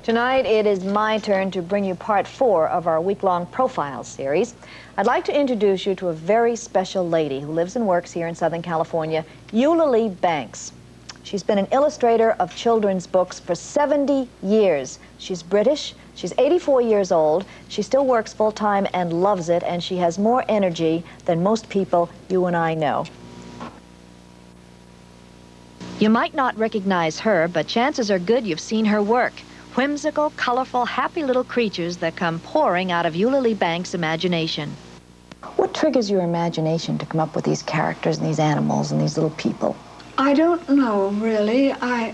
Tonight, it is my turn to bring you part 4 of our week-long profile series. I'd like to introduce you to a very special lady who lives and works here in Southern California, Eulalie Banks. She's been an illustrator of children's books for 70 years. She's British, she's 84 years old, she still works full-time and loves it, and she has more energy than most people you and I know. You might not recognize her, but chances are good you've seen her work. Whimsical, colorful, happy little creatures that come pouring out of Eulalie Banks' imagination. What triggers your imagination to come up with these characters and these animals and these little people? I don't know, really. I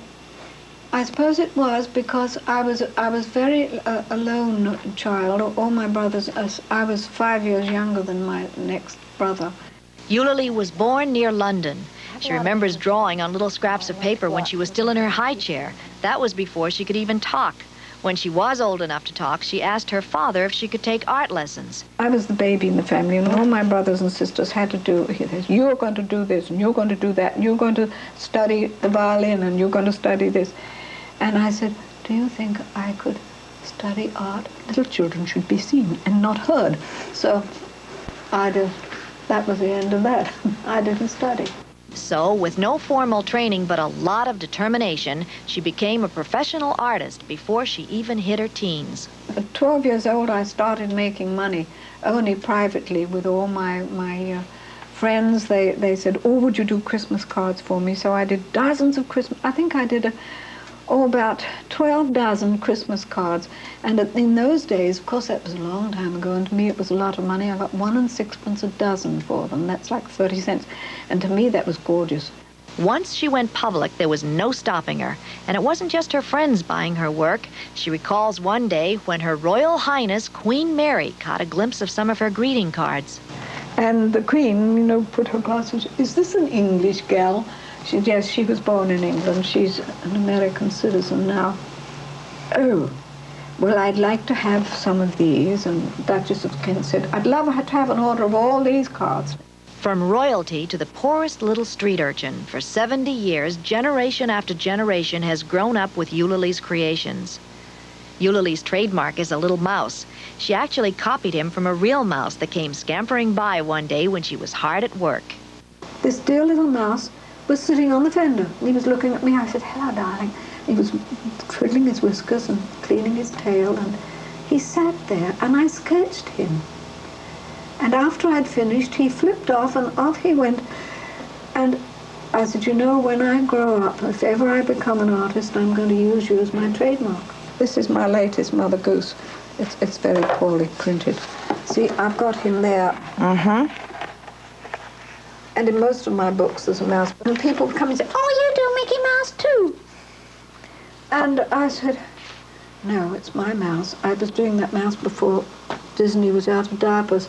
suppose it was because I was very a lone child. All my brothers, I was 5 years younger than my next brother. Eulalie was born near London. She remembers drawing on little scraps of paper when she was still in her high chair. That was before she could even talk. When she was old enough to talk, she asked her father if she could take art lessons. I was the baby in the family, and all my brothers and sisters had to do this. You're going to do this, and you're going to do that, and you're going to study the violin, and you're going to study this. And I said, do you think I could study art? Little children should be seen and not heard. So that was the end of that. I didn't study. So, with no formal training but a lot of determination, she became a professional artist before she even hit her teens. At 12 years old, I started making money, only privately with all my friends. They said, oh, would you do Christmas cards for me? So I did dozens of Christmas. I think I did about 12 dozen Christmas cards. And in those days, of course, that was a long time ago, and to me it was a lot of money. I got 1 6 a dozen for them. That's like 30 cents. And to me, that was gorgeous. Once she went public, there was no stopping her. And it wasn't just her friends buying her work. She recalls one day when Her Royal Highness Queen Mary caught a glimpse of some of her greeting cards. And the Queen, you know, put her glasses. Is this an English gal? She said, yes, she was born in England. She's an American citizen now. Oh, well, I'd like to have some of these. And Duchess of Kent said, I'd love her to have an order of all these cards. From royalty to the poorest little street urchin, for 70 years, generation after generation has grown up with Eulalie's creations. Eulalie's trademark is a little mouse. She actually copied him from a real mouse that came scampering by one day when she was hard at work. This dear little mouse was sitting on the fender. He was looking at me. I said, hello, darling. He was twiddling his whiskers and cleaning his tail, and he sat there, and I sketched him. And after I'd finished, he flipped off, and off he went. And I said, you know, when I grow up, if ever I become an artist, I'm going to use you as my trademark. This is my latest Mother Goose. It's very poorly printed. See, I've got him there. Mm-hmm. And in most of my books, there's a mouse. And people come and say, oh, you do Mickey Mouse, too. And I said, no, it's my mouse. I was doing that mouse before Disney was out of diapers.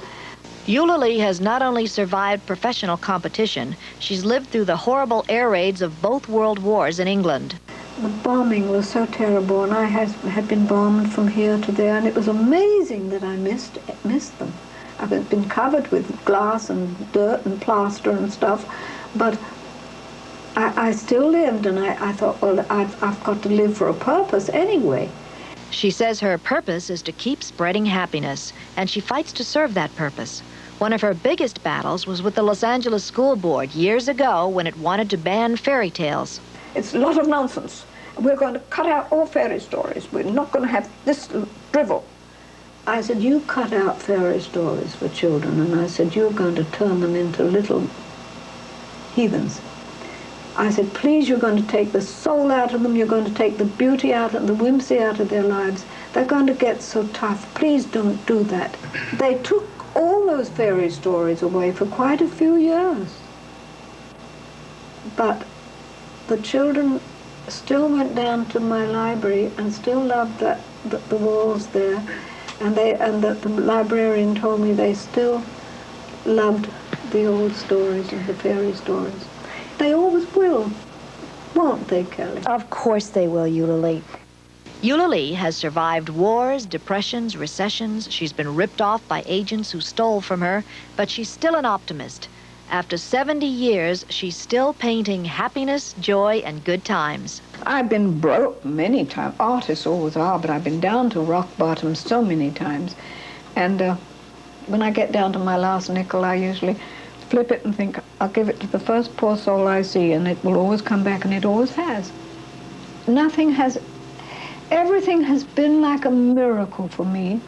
Eulalie has not only survived professional competition, she's lived through the horrible air raids of both world wars in England. The bombing was so terrible, and I had been bombed from here to there, and it was amazing that I missed them. I've been covered with glass and dirt and plaster and stuff, but I still lived, and I thought, well, I've got to live for a purpose anyway. She says her purpose is to keep spreading happiness, and she fights to serve that purpose. One of her biggest battles was with the Los Angeles School Board years ago when it wanted to ban fairy tales. It's a lot of nonsense. We're going to cut out all fairy stories. We're not going to have this drivel. I said, you cut out fairy stories for children, and I said, you're going to turn them into little heathens. I said, please, you're going to take the soul out of them, you're going to take the beauty out of the whimsy out of their lives. They're going to get so tough. Please don't do that. They took all those fairy stories away for quite a few years. But the children still went down to my library and still loved the walls there. And the librarian told me they still loved the old stories and the fairy stories. They always will, won't they, Kelly? Of course they will, Eulalie. Eulalie has survived wars, depressions, recessions. She's been ripped off by agents who stole from her, but she's still an optimist. After 70 years, she's still painting happiness, joy, and good times. I've been broke many times. Artists always are, but I've been down to rock bottom so many times. And when I get down to my last nickel, I usually flip it and think, I'll give it to the first poor soul I see, and it will always come back, and it always has. Everything has been like a miracle for me.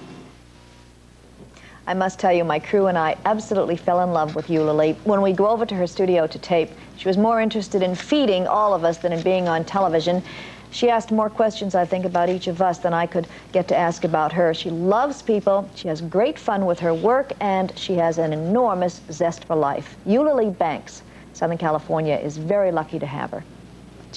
I must tell you, my crew and I absolutely fell in love with Eulalie. When we go over to her studio to tape, she was more interested in feeding all of us than in being on television. She asked more questions, I think, about each of us than I could get to ask about her. She loves people, she has great fun with her work, and she has an enormous zest for life. Eulalie Banks, Southern California, is very lucky to have her.